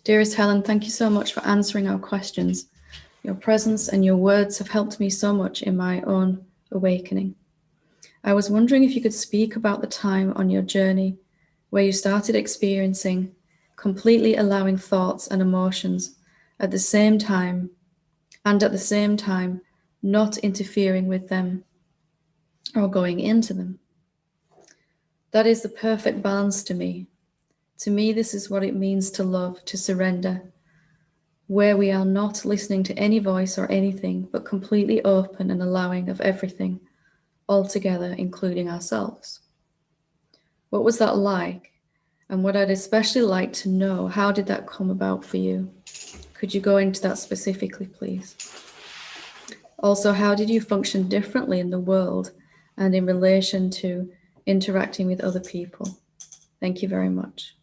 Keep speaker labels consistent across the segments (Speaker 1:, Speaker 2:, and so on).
Speaker 1: Dearest Helen, thank you so much for answering our questions. Your presence and your words have helped me so much in my own awakening. I was wondering if you could speak about the time on your journey where you started experiencing completely allowing thoughts and emotions at the same time, and at the same time not interfering with them or going into them. That is the perfect balance to me. To me, this is what it means to love, to surrender, where we are not listening to any voice or anything, but completely open and allowing of everything, altogether, including ourselves. What was that like? And what I'd especially like to know, how did that come about for you? Could you go into that specifically, please? Also, how did you function differently in the world and in relation to interacting with other people? Thank you very much.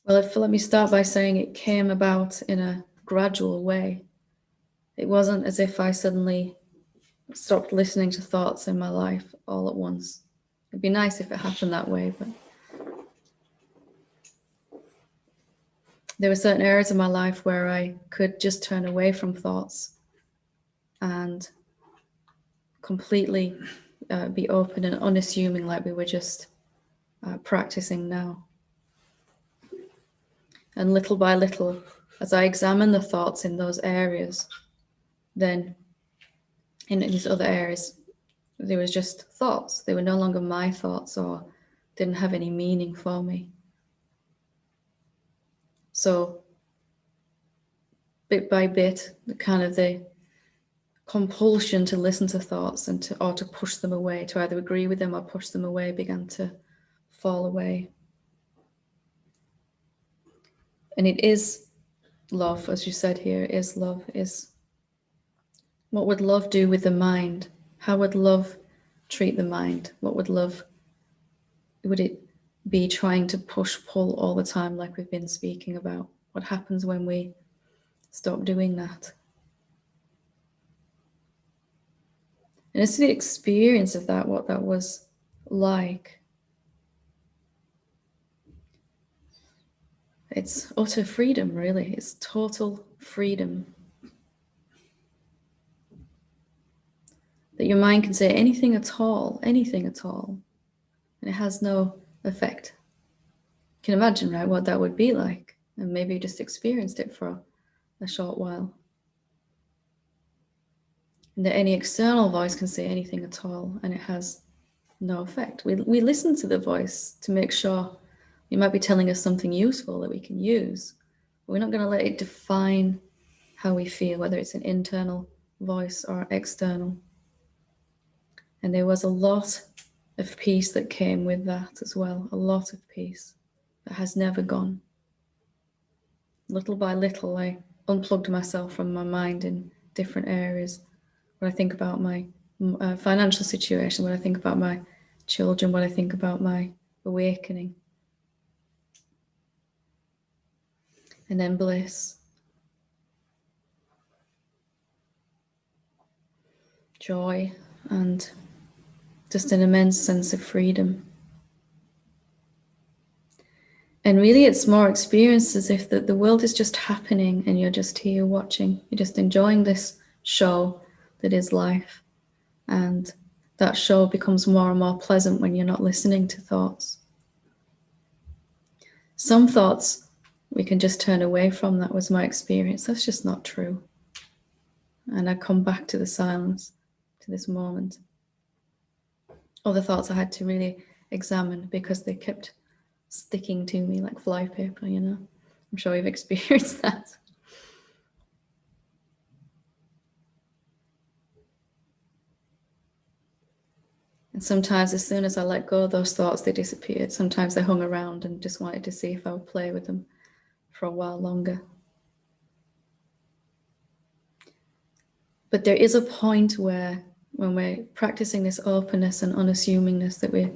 Speaker 1: Well, let me start by saying it came about in a gradual way. It wasn't as if I suddenly stopped listening to thoughts in my life all at once. It'd be nice if it happened that way, but there were certain areas of my life where I could just turn away from thoughts and completely be open and unassuming, like we were just practicing now. And little by little, as I examine the thoughts in those areas, then in these other areas, there was just thoughts. They were no longer my thoughts or didn't have any meaning for me. So bit by bit, the compulsion to listen to thoughts and to push them away, to either agree with them or push them away, began to fall away. And it is love, as you said here, is love, is what would love do with the mind? How would love treat the mind? What would it be trying to push, pull all the time like we've been speaking about? What happens when we stop doing that? And it's the experience of that, what that was like. It's utter freedom, really. It's total freedom. That your mind can say anything at all, and it has no effect. You can imagine, right, what that would be like. And maybe you just experienced it for a short while. And that any external voice can say anything at all, and it has no effect. We listen to the voice to make sure it might be telling us something useful that we can use. But we're not going to let it define how we feel, whether it's an internal voice or external. And there was a lot of peace that came with that as well, a lot of peace that has never gone. Little by little, I unplugged myself from my mind in different areas. When I think about my financial situation, when I think about my children, when I think about my awakening. And then bliss. Joy and just an immense sense of freedom. And really it's more experienced as if the world is just happening and you're just here watching. You're just enjoying this show that is life. And that show becomes more and more pleasant when you're not listening to thoughts. Some thoughts we can just turn away from. That was my experience. That's just not true. And I come back to the silence, to this moment. Other thoughts I had to really examine because they kept sticking to me like flypaper, you know. I'm sure you've experienced that. And sometimes as soon as I let go of those thoughts, they disappeared. Sometimes they hung around and just wanted to see if I would play with them for a while longer. But there is a point where, when we're practicing this openness and unassumingness that we're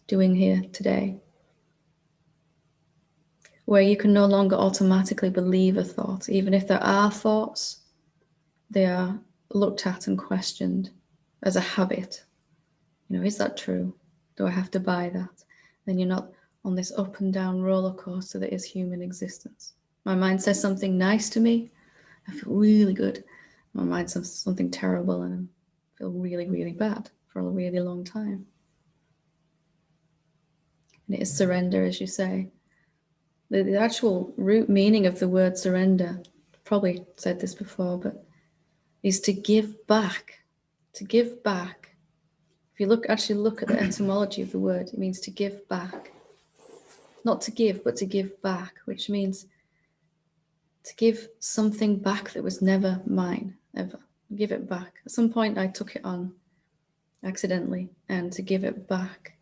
Speaker 1: doing here today, where you can no longer automatically believe a thought. Even if there are thoughts, they are looked at and questioned as a habit. You know, is that true? Do I have to buy that? then you're not on this up and down roller coaster that is human existence. My mind says something nice to me, I feel really good. My mind says something terrible and I feel really, really bad for a really long time. And it is surrender, as you say. The actual root meaning of the word surrender, I've probably said this before, but is to give back. To give back. If you actually look at the etymology of the word, it means to give back. Not to give, but to give back, which means to give something back that was never mine, ever. Give it back. At some point I took it on accidentally, and to give it back.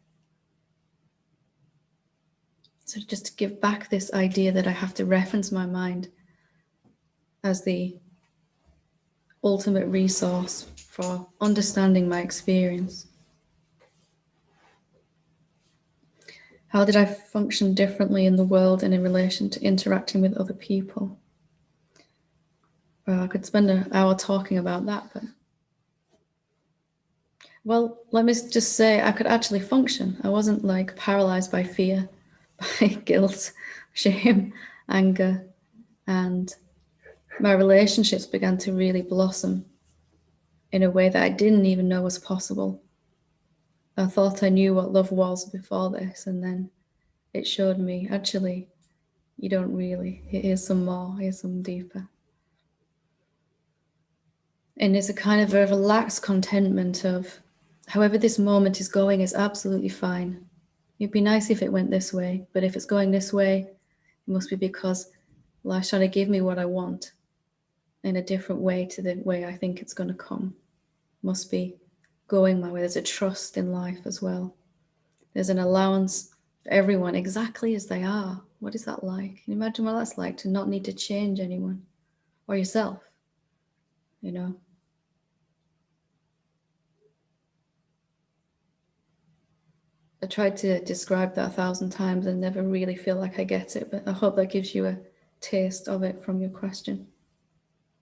Speaker 1: So just to give back this idea that I have to reference my mind as the ultimate resource for understanding my experience. How did I function differently in the world and in relation to interacting with other people? Well, I could spend an hour talking about that, but well, let me just say I could actually function. I wasn't like paralyzed by fear, by guilt, shame, anger, and my relationships began to really blossom in a way that I didn't even know was possible. I thought I knew what love was before this, and then it showed me, actually, you don't really. Here's some more, here's some deeper. And it's a kind of a relaxed contentment of, however this moment is going is absolutely fine. It'd be nice if it went this way, but if it's going this way, it must be because life's trying to give me what I want in a different way to the way I think it's going to come. Must be going my way. There's a trust in life as well. There's an allowance for everyone exactly as they are. What is that like? Can you imagine what that's like to not need to change anyone or yourself, you know? I tried to describe that 1,000 times and never really feel like I get it, but I hope that gives you a taste of it from your question.